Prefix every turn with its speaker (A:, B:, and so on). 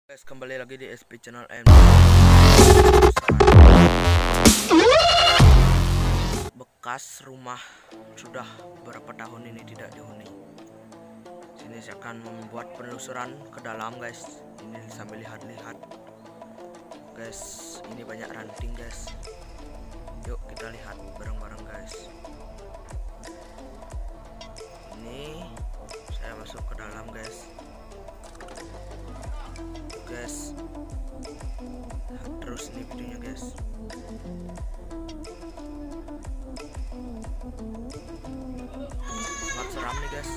A: Guys, kembali lagi di SP Channel M. Bekas rumah sudah beberapa tahun ini tidak dihuni. Sini saya akan membuat penelusuran ke dalam, guys. Ini sambil lihat-lihat. Guys, ini banyak ranting, guys. Yuk kita lihat bareng-bareng, guys. Ini saya masuk ke dalam, guys. Guys, lihat terus nih videonya, guys. Sangat seram nih, guys.